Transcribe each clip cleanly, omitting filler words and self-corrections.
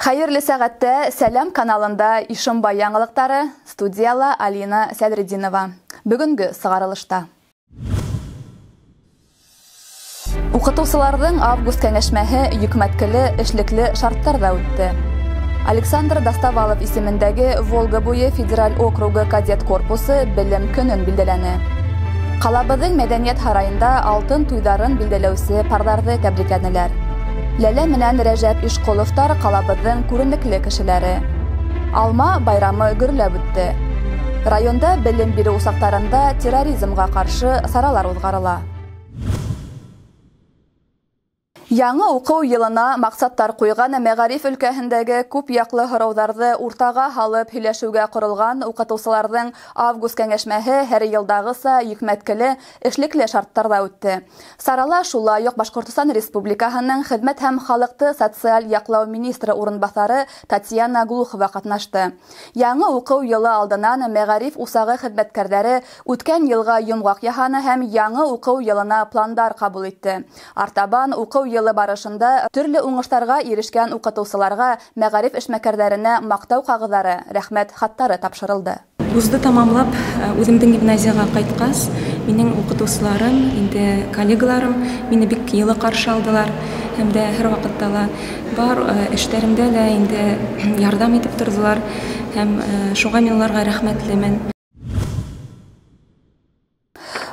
Хайырлы сәғәттә Сәләм каналында Ишимбай яңылыктары, студияла Алина Сәдрединова. Бүгінгі сығарылышта. Укытучыларның август кәңәшмәһе йөкмәткеле, эшлекле шарттарда үтте. Александр Доставалов исемендәге Волга буе федераль округы кадет корпусы белем көнен билдәләне. Калабыҙҙың мәдәниәт һарайында алтын туйҙарын билдәләүсе парҙарҙы тәбрикләнеләр. Ләлә менән Рәжәп Ишҡоловтар ҡалабыҙҙың күренекле кешеләре. Алма байрамы гөрләп үтте. Районда белем биреү усаҡтарында терроризмға ҡаршы саралар уҙғарыла. Яңы уҡыу йылына маҡсаттар ҡуйған мәғариф өлкәһендәге күп яҡлы һорауҙарҙы уртаға һалып һөйләшеүгә ҡоролған уҡытыусыларҙың август кәңәшмәһе һәр йылдағыса йөкмәткеле, эшлекле шарттарҙа үтте. Сарала шулай уҡ Башҡортостан Республикаһының Хеҙмәт һәм халыҡты социаль яҡлау министры урынбаҫары Татьяна Глухова ҡатнашты. Яңы уҡыу йылы алдынан мәғариф усағы хеҙмәткәрҙәре үткән йылға йомғаҡ яһаны һәм яңы уҡыу йылына пландар ҡабул итте. Артабан уҡыу йылы барышында төрлө уңыштарға ирешкән уҡытыусыларға, мәғариф эшмәкәрҙәренә маҡтау ҡағыҙҙары, рәхмәт хаттары тапшырылды. Вузды тамамлап, үҙемдең гимназияға ҡайтҡас, минең уҡытыусыларым, инде коллегаларым мине бик йылы ҡаршы алдылар. Һәм дә һәр ваҡытта ла бар эштәремдә лә инде ярҙам итеп торҙолар. Һәм шуға мин уларға рәхмәтлемен.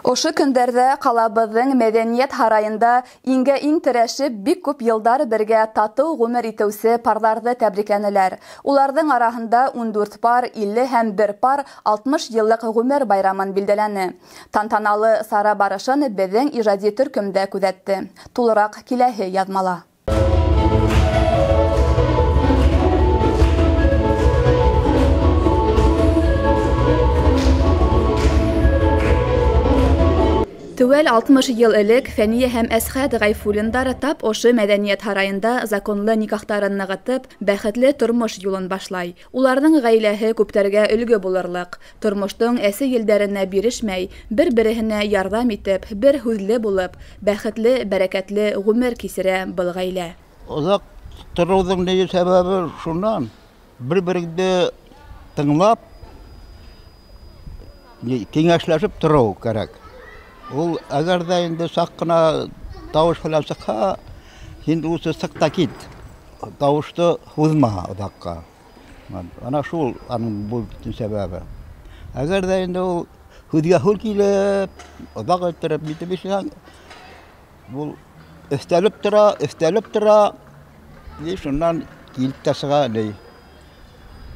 Ошо көндәрҙә ҡалабыҙҙың мәҙәниәт һарайында иң терәшеп бик күп йылдар бергә татыу ғүмер итеүсе парҙарҙы тәбрикләнеләр. Уларҙың араһында 14 пар, 50 һәм 1 пар 60 йыллыҡ ғүмер байрамын билдәләне. Тантаналы сара барышын беҙҙең ижади төркөмдә күҙәтте. Тулыраҡ киләһе яҙмала. Түвәл 60 йыл элек Фәниә һәм Әсхәт Ғайфуллиндар тап ошо мәҙәниәт һарайында законлы никахтарын нығытып, бәхетле тормош юлын башлай. Уларҙың ғаиләһе күптәргә өлгө булырлыҡ. Тормоштоң әсе елдәренә бирешмәй, бер-береһенә ярҙам итеп, бер һүҙле булып, бәхетле, бәрәкәтле ғүмер кисерә был ғаилә. Оҙаҡ тороуҙың ни сәбәбе шунан, бер-береңде тыңлап, киңәшләшеп тороу кәрәк. Ул әгәр ҙә инде саҡ ҡына тауыш фәлән сыҡһа, һин үсе сыҡта кит. Тауышты һуҙма оҙаҡҡа. Ана шул аның был сәбәбе. Әгәр ҙә инде ул һүҙгә һүҙ килеп, оҙаҡ иттереп битеп ишһәң, ул өҫтәлеп тора, шунан килеп тә сыға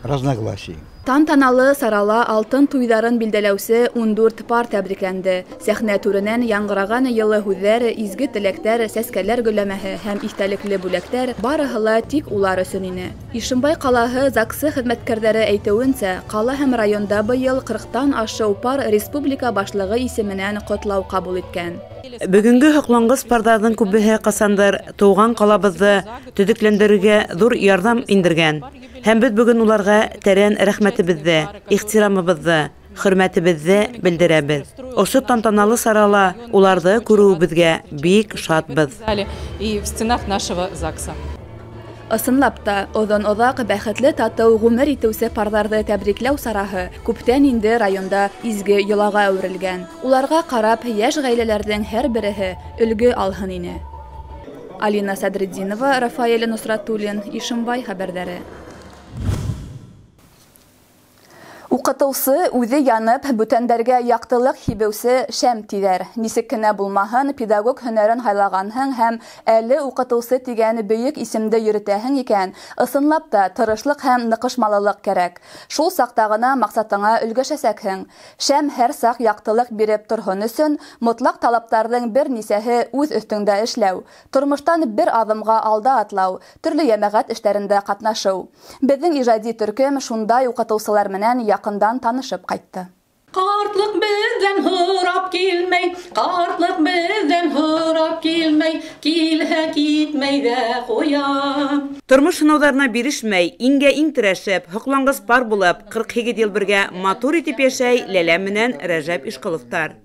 разногласий. Тантаналы сарала алтын туйҙарын билдәләүсе 14 пар тәбрикләнде. Сәхнә түренән яңғыраған йылы һүҙҙәр, изге теләктәр, сәскәләр гөлләмәһе һәм иҫтәлекле бүләктәр барыһы ла тик улар өсөн ине. Ишимбай ҡалаһы ЗАГСы хеҙмәткәрҙәре әйтеүенсә, ҡала һәм районда быйыл 40-тан ашыу пар республика башлығы исеменән ҡотлау ҡабул иткән. Бүгенге һоҡланғыс парҙарҙың күбеһе ҡасандыр тыуған ҡалабыҙҙы төҙөкләндерергә ҙур ярҙам индергән. Һәм беҙ бөгөн уларға тәрән рәхмәтебеҙҙе, ихтирамыбыҙҙы, хөрмәтебеҙҙе белдерәбеҙ. Ошо тантаналы сарала уларҙы күреүебеҙгә бик шатбыҙ. Ысынлап та, оҙон-оҙаҡ бәхетле татыу ғүмер итеүсе парҙарҙы тәбрикләү сараһы күптән инде районда изге йолаға әүерелгән. Уларға ҡарап, йәш ғаиләләрҙең һәр береһе өлгө алһын ине. Алина Сәдрединова, Рафаэль Нусратуллин, Ишимбай хәбәрҙәре. Уҡытыусы үҙе янып, бүтәндәргә яҡтылыҡ һибеүсе шәм тиҙәр. Нисек кенә булмаһын, педагог һөнәрен һайлағанһың һәм әле уҡытыусы тигән бөйөк исемде йөрөтәһең икән, ысынлап та тырышлыҡ һәм ныҡышмалылыҡ кәрәк. Шул саҡта ғына маҡсатыңа өлгәшәсәкһең. Шәм һәр саҡ яҡтылыҡ биреп торһон өсөн, мотлаҡ талаптарҙың бер нисәһе үҙ өҫтөңдә эшләү, тормоштан бер аҙымға алда атлау, төрлө йәмәғәт эштәрендә ҡатнашыу. Беҙҙең ижади төркөм шундай уҡытыусылар менән яҡындан танышып ҡайтты. Ҡартлыҡ беҙҙән һорап килмәй, ҡартлык беҙҙән һорап килмәй, килһә китмәй ҙә ҡуя. Тормош һынауҙарына бирешмәй, иң терәшеп, һоҡланғыс пар булып, 48 йыл бергә матур итеп йәшәй Ләлә менән Рәжәп Ишҡоловтар.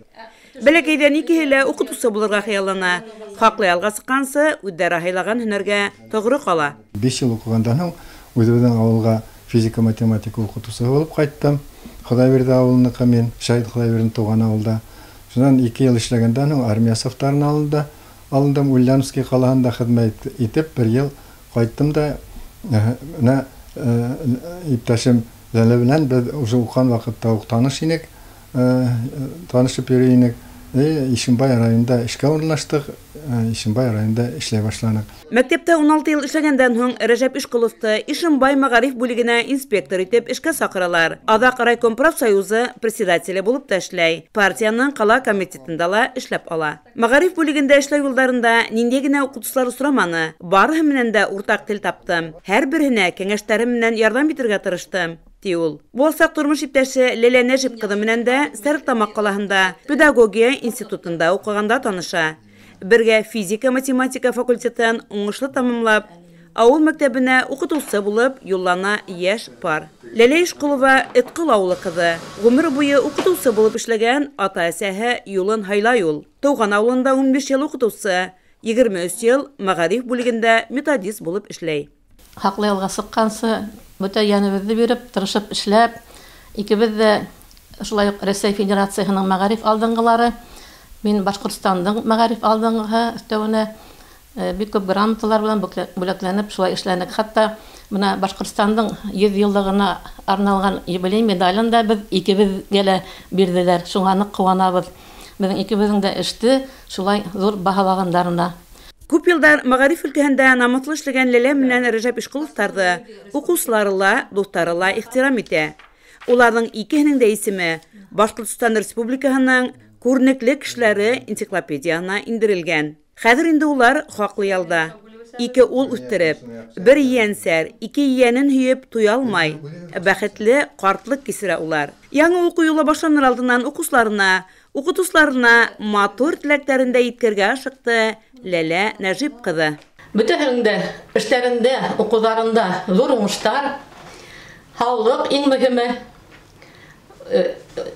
Бәләкәйҙән икеһе лә уҡытыусы булырға хыяллана. Хаҡлы ялға сыҡҡансы, үҙҙәре һайлаған һөнәргә тоғро ҡала. 5 йыл уҡығандан һуң Үзебезнең авылга физика, математика укытучысы булып кайттым. Худайберди авылыныкы мен, Шайд Худайбердин туган авылда. Шуннан 2 ел эшләгәндән армия сафтарын алындым. Ульяновский калаһында хезмәт итеп 1 ел кайттым да, менә иптәшем Ләлә белән без уже укыган вакытта таныш идек, танышып йөридек. Ишембай районында эшкә урнаштык, Ишембай районында эшләй башладык. Мәктәптә 16 ел эшләгәндән соң Рәҗәп Ишкуловты Ишембай мәгариф бүлегенә инспектор итеп эшкә сакыралар. Адак райком профсоюзы председателе булып та эшләй. Партияның кала комитетында ла эшләп ала. Мәгариф бүлегендә эшләй юлларында нинди генә укытучылар сораманы, барыһы менән дә уртак тел таптым. Һәрберенә кәңәшләрем менән ярдәм итәргә тырыштым. Булсак тормыш иптәше Ләлә Нәҗип кызы менән дә Сәртамак калаһында педагогия институтында укыганда таныша. Бергә физика, математика факультетын уңышлы тамамлап, авыл мәктәбенә укытучы булып юллана яшь пар. Ләлә Ишкулова Ыткыл авылы кызы. Гомер буе укытучы булып эшләгән ата-әсәһе юлын һайлай ул. Туган авылында 15 ел укытучы, 23 ел мәгариф бүлегендә методист булып эшләй. Хаклы ялга сыккансы, бөтә яныбызды биреп, тырышып эшләп, икебез дә шулай ук Рәсәй Федерациясының мәгариф алдынгылары, мин Башкортстандың мәгариф алдынгыһы өстәвенә бик күп грамоталар белән бүләкләнеп шулай эшләнек. Хәтта менә Башкортстандың 100 еллыгына арналган юбилей медален дә без икебезгә дә бирделәр. Шуңа нык куанабыз. Безнең икебезнең дә эште шулай зур баһалаганнарына. Күп елдар мәгариф өлкәһендә намыслы эшләгән Ләлә менән Рәҗәп Ишкуловтарды укучылары ла, дуслары ла ихтирам итә. Уларның икеһенең дә исеме Башкортстан Республикаһының күренекле кешеләре энциклопедиясына индерелгән. Хәзер инде улар хаклы ялда. 2 ул үстереп, 1 иянсәр, 2 иянен һөеп туя алмай. Бәхетле картлык кисерә улар. Яңа уку юлы башланыр алдыннан укытучыларына матур теләкләрен дә иткәргә ашыкты Ләлә Нәҗип кызы. Бөтәһендә эшләрендә, укуларында зур уңыштар, һаулык иң мөһиме,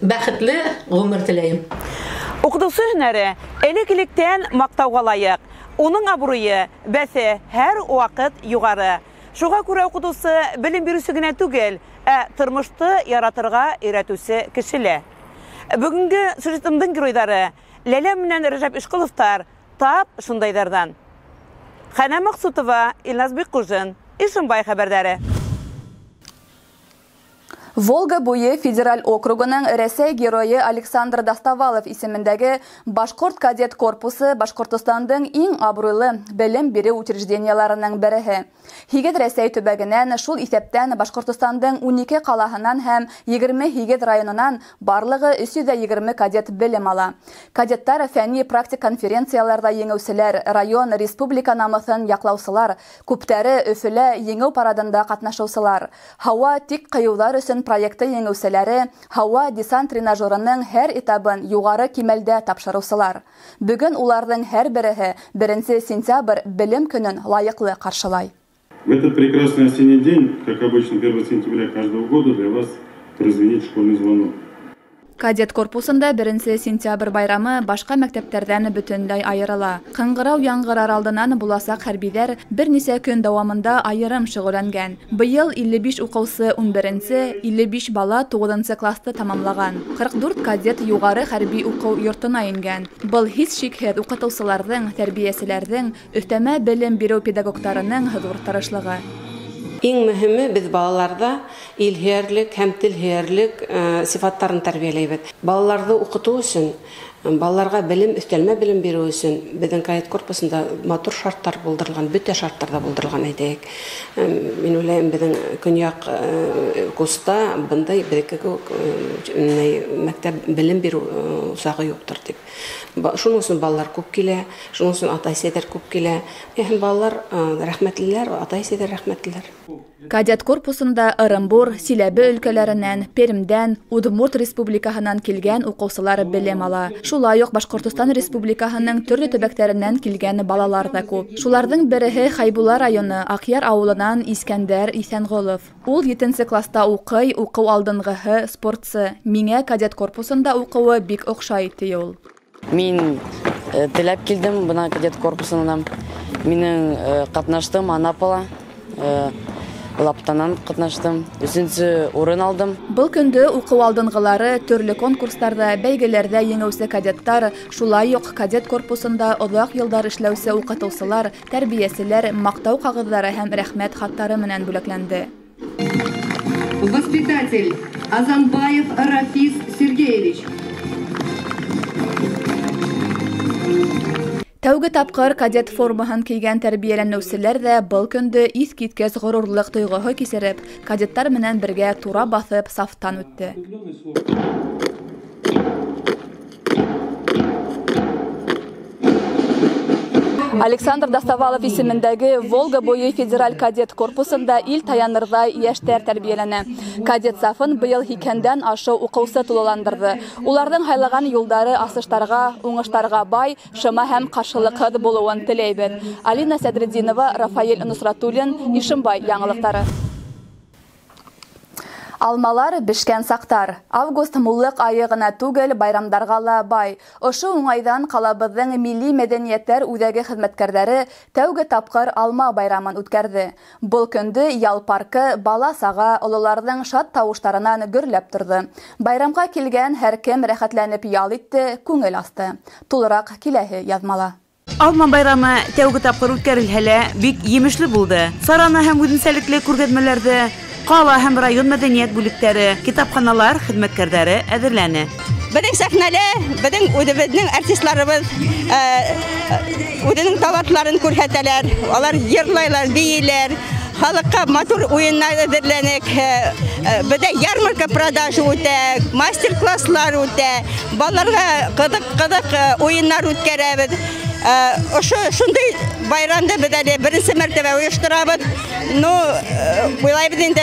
бәхетле гомер теләйм. Укытучы һөнәре элек-электән мактауга лаек. Уның абруе, бәсе һәр вакыт югары. Шуңа күрә укытучы белем бирүче генә түгел, тормышты яратырга өйрәтүче кешеле. Бүгенге сюжетымдың геройлары Ләлә менән Рәҗәп Ишкуловтар тап шундайдардан. Хәнә Максутова, Илназ Биккужин, Ишембай хәбәрләре. Волга буе федераль округының Рәсәй геройы Александр Доставалов исемендәге Башкорт кадет корпусы Башкортостандың иң абруйлы белем бирү учрежденияларының береһе. Һигез Рәсәй төбәгенән, шул исәптән Башкортостандың 12 калаһынан һәм 28 районынан барлыгы 320 кадет белем ала. Кадеттар фәнни практик конференцияларда еңеүселәр, район, республика намысын яклаусылар, күптәре Өфөлә еңеү парадында катнашучылар. Һава тик кыюлар өчен проекты еңеүселәре, һава десант тренажерының һәр этабын югары кимәлдә тапшыручылар. Бүген уларның һәр береһе 1 сентябрь белем көнен лайыклы каршылай. В этот прекрасный осенний день, как обычно 1 сентября каждого года, для вас прозвенит школьный звонок. Кадет корпусында 1 сентябрь байрамы башка мәктәптәрдән бөтенләй айырыла. Кыңгырау яңгырар алдыннан буласак хәрбиләр берничә көн дәвамында айырым шөгыльләнгән. Быел 55 укучы 11-нче, 55 бала 9-нчы классты тамамлаган. 44 кадет югары хәрби уку йортына ингән. Был һич шикһез укытучыларның, тәрбияселәрнең, өстәмә белем бирү педагогтарының зур тырышлыгы. Иң мөһиме без балаларда илһәрлек һәм телһәрлек сифаттарын тәрбияләйбез. Балаларны укыту өчен, балаларга белем, өстәлмә белем бирү өчен безнең кадет корпусында матур шартлар булдырылган, бөтә шартларда булдырылган әйтәйек. Мин уйлыйм, безнең көньяк куста бындай мәктәп белем бирү усагы юктыр дип. Шуның өчен балалар күп килә, шуның өчен ата-әсәләр күп килә. Балалар рәхмәтлеләр, ата-әсәләр рәхмәтлеләр. Кадет корпусында Ырымбур, Силәбе өлкәләреннән, Пермдән, Удмурт республикаһынан килгән укучылар белем ала. Шулай ук Башкортстан республикаһының төрле төбәкләреннән килгән балалар да күп. Шуларның береһе Хайбула районы Акъяр авылынан Искәндәр Исәнголов. Ул 7-нче класста укый, уку алдынгыһы спортчы. Миңә кадет корпусында укуы бик охшай ди ул. Мин теләп килдем бына кадет корпусына. Минең катнаштым Анапала. лаптанан катнаштым. 3-нче урын алдым. Был көндө уку алдынгылары төрле конкурстарда, бәйгеләрдә еңеүче кадеттар, шулай ук кадет корпусында озак елдар эшләүче укытучылар, тәрбияселәр мактау кагызлары һәм рәхмәт хаттары менән бүләкләнде. Воспитатель Азанбаев Рафис Сергеевич. Тәүге тапкыр кадет формаһын кигән тәрбияләнүчеләр дә был көндө искиткәч горурлык тойгыһы кисереп, кадеттар менән бергә тура басып сафтан үтте. Александр Доставалов исемендәге Волга буе федераль кадет корпусында ил таянырдай яшьтәр тәрбияләнә. Кадет сафын быел һикәндән ашу укучы тулыландырды. Уларның хайлаган юлдары асыштарга, уңыштарга бай, шыма һәм каршылыксыз булуын теләйбез. Алина Сәдретдинова, Рафаэль Нусратуллин, Ишембай яңалыктары. Алмалар бешкән сактар. Август муллык айы гына түгел, байрамдарга ла бай. Ошо уңайдан калабызның милли мәдәнияттәр үҙәге хезмәткәрләре тәүге тапкыр алма байрамын үткәрде. Был көндө ял паркы бала-сага олыларның шат тавыштарынан гөрләп торды. Байрамга килгән һәр кем рәхәтләнеп ял итте, күңел асты. Тулырак киләһе язмала. Алма байрамы тәүге тапкыр үткәрелһә, бик емешле булды. Сарана һәм үзенчәлекле күргәзмәләрдә Кала һәм район мәдәният бүлектәре, китапханалар хезмәткәрләре әзерләнә. Безнең сәхнәлә, безнең үзебезнең артистларыбыз үзенең талантларын күрсәтәләр. Алар йырлайлар, бийләр, халыкка матур уеннар әзерләнек. Бездә ярмарка продажа үтә, мастер-класслар үтә, балаларга кызык уеннар үткәрәбез. Шундай байрамда без әле беренче мәртәбә оештырабыз. Уйлайбыз инде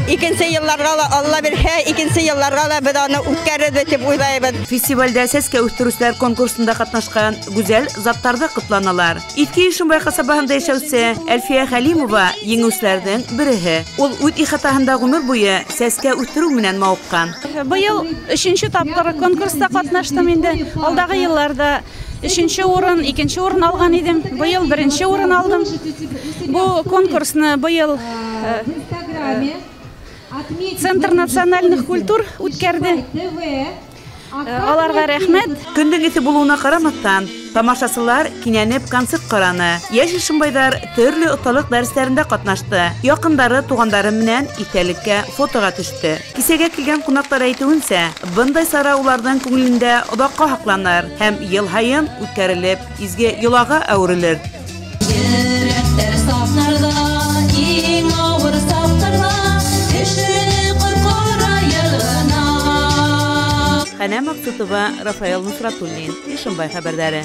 икенче елларга Алла бирһә, икенче елларга да без аны үткәрәбез дип уйлайбыз. Фестивальдә сәскә үстерүчеләр конкурсында катнашкан гүзәл заттарды кытланалар. Ике Ишембай касабаһында яшәүче Әлфия Хәлимова еңүчеләрнең береһе. Ул үз ихатаһында гомер буе сәскә үстерү менән мавыккан. Быел 3нче тапкыр конкурста катнаштым инде. Алдагы елларда 3нче урын, 2нче урын алган идем. Быел 1нче урын алдым. Бу конкурсны быел Центр национальных культур үткәрде. Аларга рәхмәт. Көндең ите булуына карамастан, тамашачылар кинәнеп концерт караны. Яшь Ишембайдар төрле осталык дәресләрендә катнашты. Якындары, тугандары менән итәлеккә фотога төште. Кисәгә килгән кунаклар әйтүенчә, бындай сара уларның күңелендә одакка хакланыр һәм ел һайын үткәрелеп, изге йолага әверелер. Хәнә Максутова, Рафаэль Нусратуллин, Ишембай хәбәрдәре.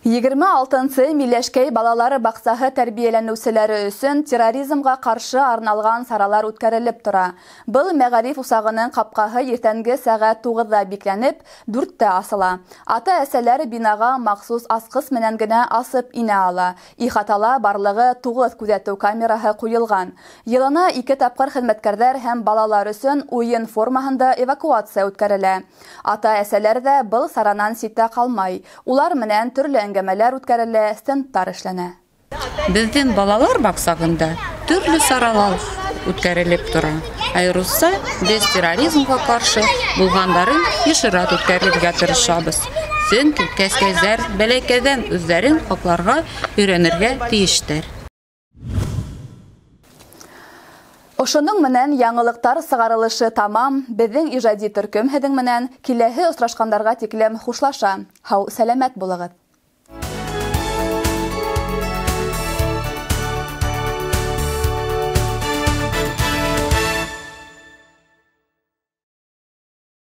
26-нчы Миләшкәй балалары баксаһы тәрбияләнүчеләре өчен терроризмга каршы арналган саралар үткәрелеп тора. Был мәгариф усагының капкаһы иртәнге сәгать 9-да бикләнеп, 4-тә асыла. Ата-әсәләр бинага махсус аскыс менән генә асып инә ала. Ихатала барлыгы 9 күзәтү камераһы куелган. Елына 2 тапкыр хезмәткәрләр һәм балалар өчен уен формаһында эвакуация үткәрелә. Ата-әсәләр дә был саранан ситтә калмай. Улар менән төрле әңгәмәләр үткәрелә, стендтар эшләнә. Безнең балалар баксагында төрле саралар үткәрелеп тора. Айрыса без терроризмга каршы булгандарын ешрат үткәрергә тырышабыз. Чөнки кәскәзләр бәләкәдән үзләрен акларга өйрәнергә тиештер. Ошоның менән яңылыктар сыгарылышы тамам. Безнең иҗади төркем һеҙҙең менән киләһе осрашҡандарға тиклем хушлаша. Һау, сәләмәт булығыҙ.